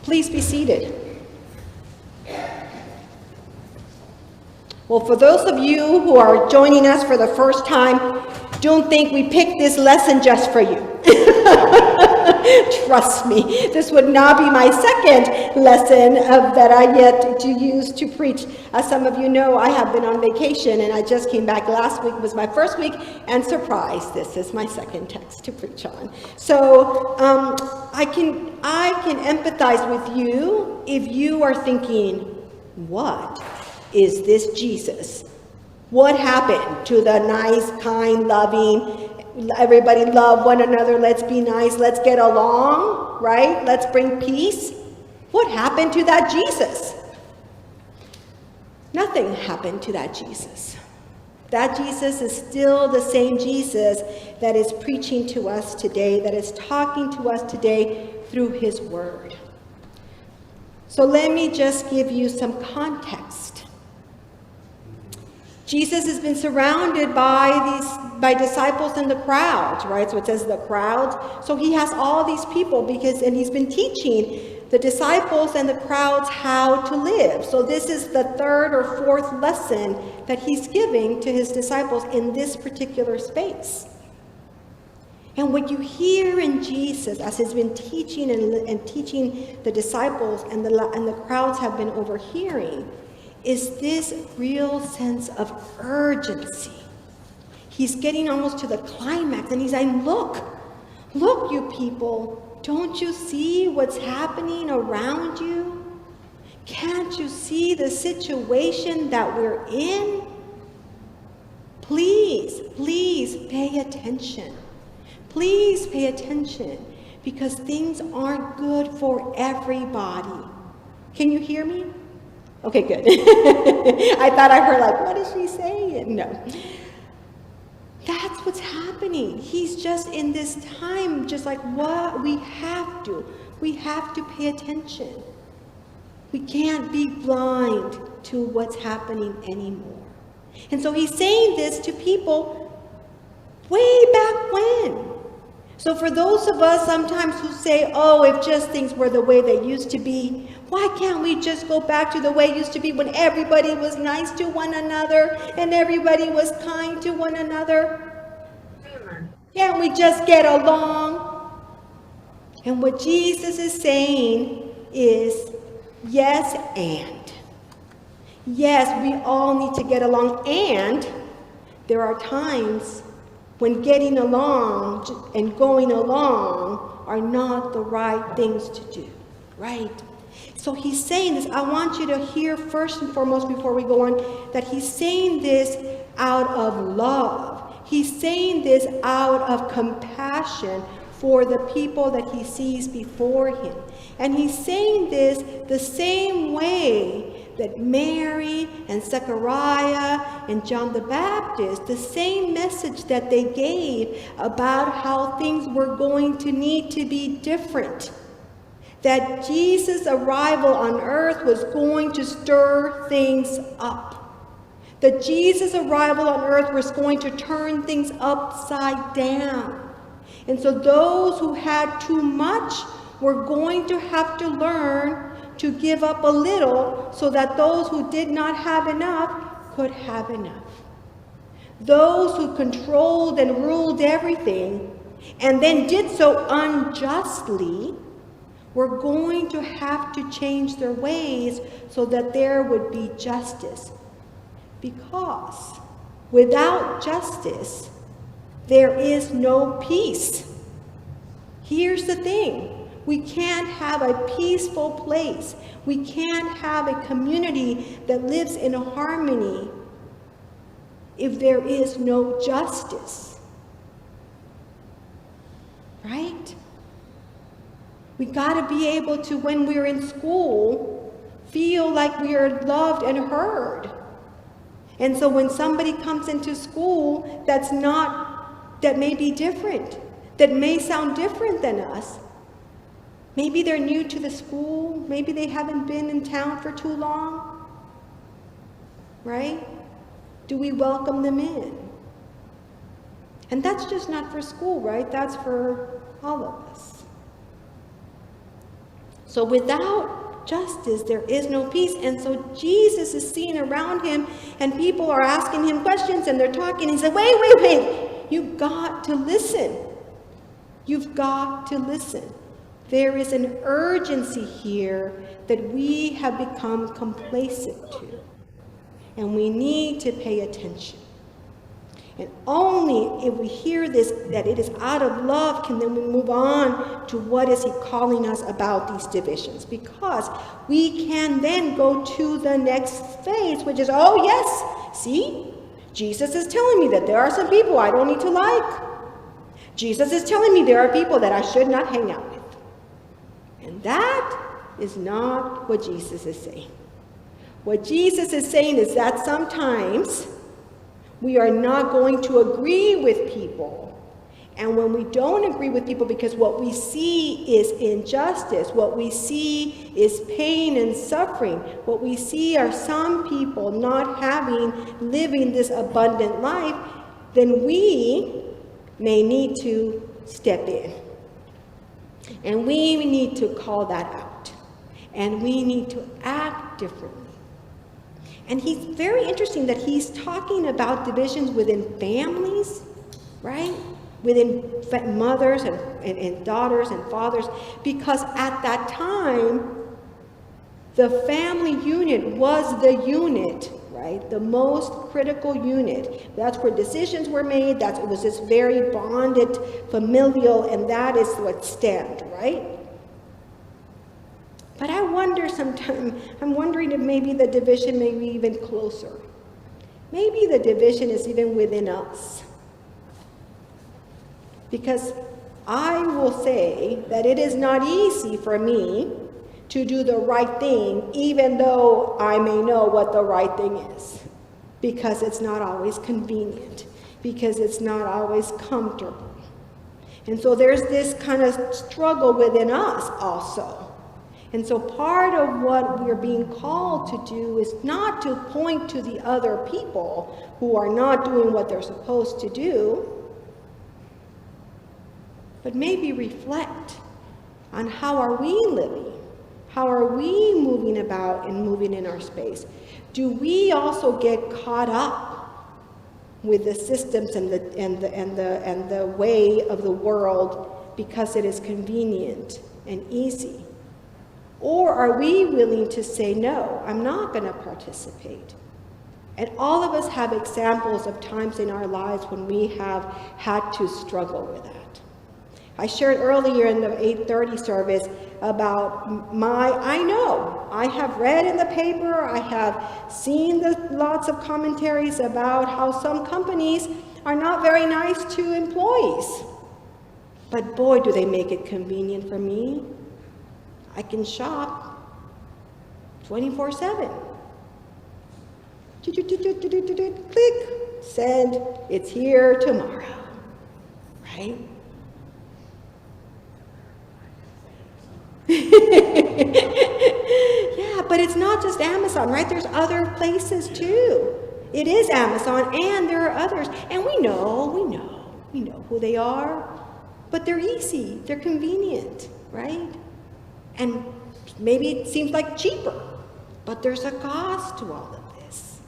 Please be seated. Well, for those of you who are joining us for the first time, don't think we picked this lesson just for you. Trust me, this would not be my second lesson that I get to use to preach. As some of you know, I have been on vacation and I just came back. Last week was my first week, and surprise, this is my second text to preach on. So I can empathize with you if you are thinking, what is this Jesus? What happened to the nice, kind, loving, everybody love one another, let's be nice, let's get along, right? Let's bring peace. What happened to that Jesus? Nothing happened to that Jesus. That Jesus is still the same Jesus that is preaching to us today, that is talking to us today through his word. So let me just give you some context. Jesus has been surrounded by disciples in the crowds, right? So it says the crowds. So he has all these people and he's been teaching the disciples and the crowds how to live. So this is the third or fourth lesson that he's giving to his disciples in this particular space. And what you hear in Jesus as he's been teaching and teaching the disciples and the crowds have been overhearing is this real sense of urgency. He's getting almost to the climax and he's saying, look, you people, don't you see what's happening around you? Can't you see the situation that we're in? Please pay attention. Please pay attention because things aren't good for everybody. Can you hear me? Okay, good. I thought I heard what is she saying? No. That's what's happening. He's just in this time, just what we have to pay attention. We can't be blind to what's happening anymore. And so he's saying this to people way back when. So for those of us sometimes who say, if just things were the way they used to be, why can't we just go back to the way it used to be when everybody was nice to one another and everybody was kind to one another? Can't we just get along? And what Jesus is saying is, yes, and. Yes, we all need to get along, and there are times when getting along and going along are not the right things to do, right? So he's saying this. I want you to hear first and foremost before we go on that he's saying this out of love. He's saying this out of compassion for the people that he sees before him. And he's saying this the same way that Mary and Zechariah and John the Baptist, the same message that they gave about how things were going to need to be different. That Jesus' arrival on earth was going to stir things up. That Jesus' arrival on earth was going to turn things upside down. And so those who had too much were going to have to learn to give up a little so that those who did not have enough could have enough. Those who controlled and ruled everything and then did so unjustly were going to have to change their ways so that there would be justice. Because without justice, there is no peace. Here's the thing. We can't have a peaceful place. We can't have a community that lives in harmony if there is no justice. Right? We got to be able to, when we're in school, feel like we are loved and heard. And so when somebody comes into school that may be different, that may sound different than us, maybe they're new to the school, maybe they haven't been in town for too long, right? Do we welcome them in? And that's just not for school, right? That's for all of us. So without justice, there is no peace. And so Jesus is seeing around him, and people are asking him questions, and they're talking. He said, wait. You've got to listen. You've got to listen. There is an urgency here that we have become complacent to. And we need to pay attention. And only if we hear this, that it is out of love, can then we move on to what is he calling us about these divisions. Because we can then go to the next phase, which is, oh yes, see, Jesus is telling me that there are some people I don't need to like. Jesus is telling me there are people that I should not hang out with. And that is not what Jesus is saying. What Jesus is saying is that sometimes we are not going to agree with people. And when we don't agree with people because what we see is injustice, what we see is pain and suffering, what we see are some people not living this abundant life, then we may need to step in. And we need to call that out. And we need to act differently. And he's very interesting that he's talking about divisions within families, right? Within mothers and daughters and fathers, because at that time, the family unit was the unit, right? The most critical unit. That's where decisions were made. It was this very bonded, familial, and that is what stemmed, right? But I wonder sometimes, I'm wondering if maybe the division may be even closer. Maybe the division is even within us. Because I will say that it is not easy for me to do the right thing, even though I may know what the right thing is. Because it's not always convenient. Because it's not always comfortable. And so there's this kind of struggle within us also. And so part of what we're being called to do is not to point to the other people who are not doing what they're supposed to do, but maybe reflect on how are we living? How are we moving about and moving in our space? Do we also get caught up with the systems and the way of the world because it is convenient and easy? Or are we willing to say, no, I'm not going to participate? And all of us have examples of times in our lives when we have had to struggle with that. I shared earlier in the 8:30 service about I have read in the paper, I have seen lots of commentaries about how some companies are not very nice to employees. But boy, do they make it convenient for me. I can shop 24/7. Click, send, it's here tomorrow, right? Yeah, but it's not just Amazon, right? There's other places too. It is Amazon, and there are others. And we know who they are, but they're easy, they're convenient, right? And maybe it seems like cheaper, but there's a cost to all of this.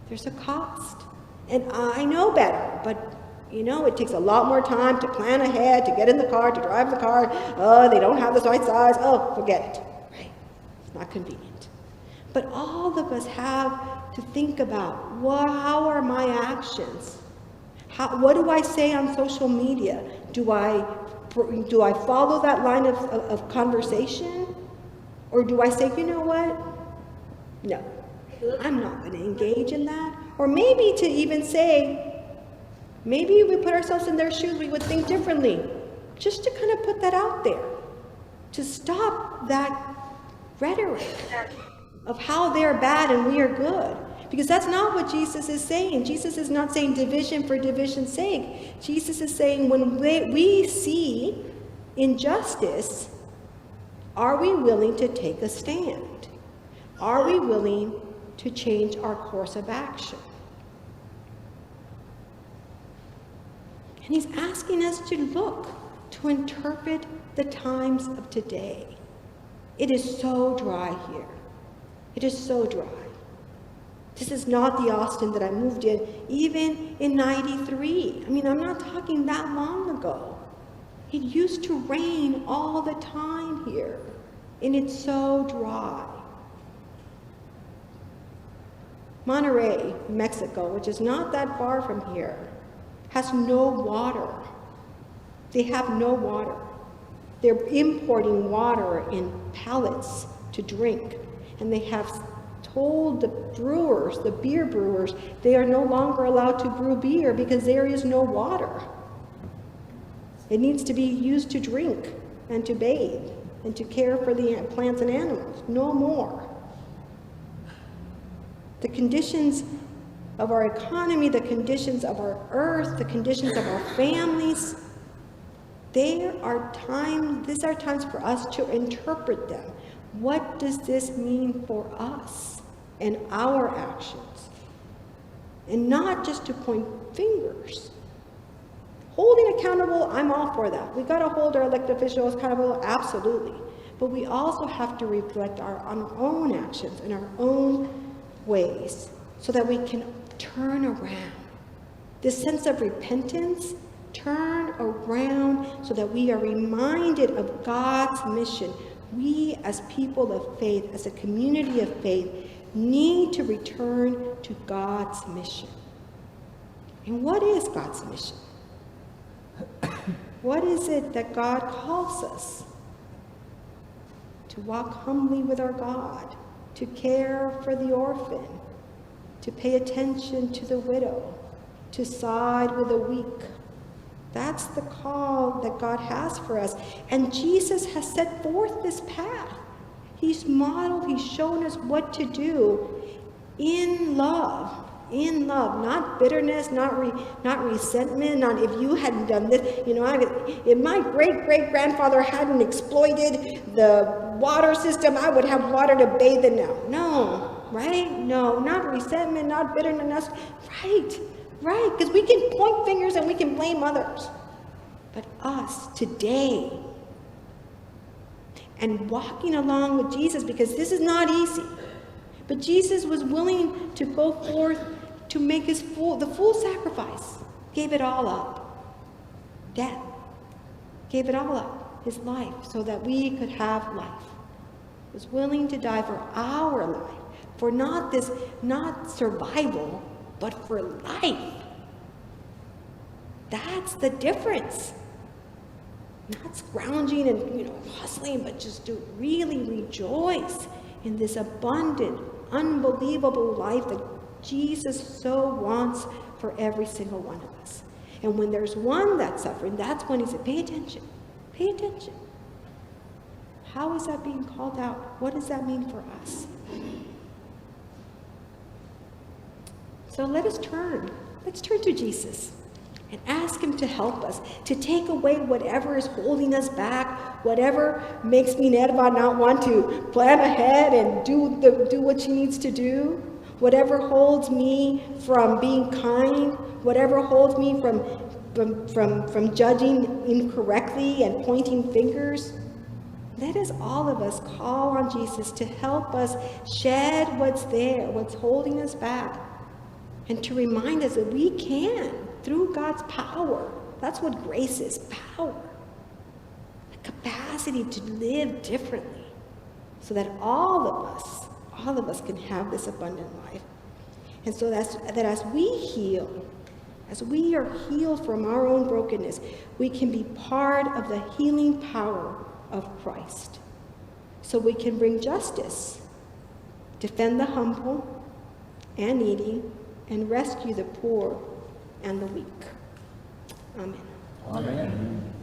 There's a cost. And I know better, but it takes a lot more time to plan ahead, to get in the car, to drive the car. Oh, they don't have the right size. Oh, forget it. Right? It's not convenient. But all of us have to think about, how are my actions? What do I say on social media? Do I follow that line of conversation? Or do I say, you know what? No, I'm not going to engage in that. Or maybe to even say, maybe if we put ourselves in their shoes, we would think differently. Just to kind of put that out there. To stop that rhetoric of how they're bad and we are good. Because that's not what Jesus is saying. Jesus is not saying division for division's sake. Jesus is saying when we see injustice, are we willing to take a stand? Are we willing to change our course of action? And he's asking us to look, to interpret the times of today. It is so dry here. It is so dry. This is not the Austin that I moved in, even in 93. I mean, I'm not talking that long ago. It used to rain all the time here, and it's so dry. Monterrey, Mexico, which is not that far from here, has no water. They have no water. They're importing water in pallets to drink, and they have told the brewers, the beer brewers, they are no longer allowed to brew beer because there is no water. It needs to be used to drink and to bathe and to care for the plants and animals. No more. The conditions of our economy, the conditions of our earth, the conditions of our families, these are times for us to interpret them. What does this mean for us and our actions? And not just to point fingers. Holding accountable, I'm all for that. We got to hold our elected officials accountable, absolutely. But we also have to reflect on our own actions and our own ways so that we can turn around. This sense of repentance, turn around so that we are reminded of God's mission. We as people of faith, as a community of faith, need to return to God's mission. And what is God's mission? What is it that God calls us? To walk humbly with our God, to care for the orphan, to pay attention to the widow, to side with the weak. That's the call that God has for us. And Jesus has set forth this path. He's modeled, he's shown us what to do in love, not bitterness, not resentment, not if you hadn't done this, if my great-great-grandfather hadn't exploited the water system, I would have water to bathe in now. No, right? No, not resentment, not bitterness, right, because we can point fingers and we can blame others. But us today, and walking along with Jesus, because this is not easy, but Jesus was willing to go forth to make the full sacrifice, gave it all up. Death, gave it all up, his life, so that we could have life. Was willing to die for our life, for not survival, but for life. That's the difference. Not scrounging and hustling, but just to really rejoice in this abundant, unbelievable life that Jesus so wants for every single one of us. And when there's one that's suffering, that's when he said, pay attention. Pay attention. How is that being called out? What does that mean for us? So let us turn. Let's turn to Jesus and ask him to help us, to take away whatever is holding us back, whatever makes Minerva not want to plan ahead and do what she needs to do, whatever holds me from being kind, whatever holds me from judging incorrectly and pointing fingers. Let us, all of us, call on Jesus to help us shed what's there, what's holding us back, and to remind us that we can, through God's power. That's what grace is, power. The capacity to live differently so that all of us can have this abundant life. And so that as we heal, as we are healed from our own brokenness, we can be part of the healing power of Christ. So we can bring justice, defend the humble and needy, and rescue the poor and the weak. Amen. Amen.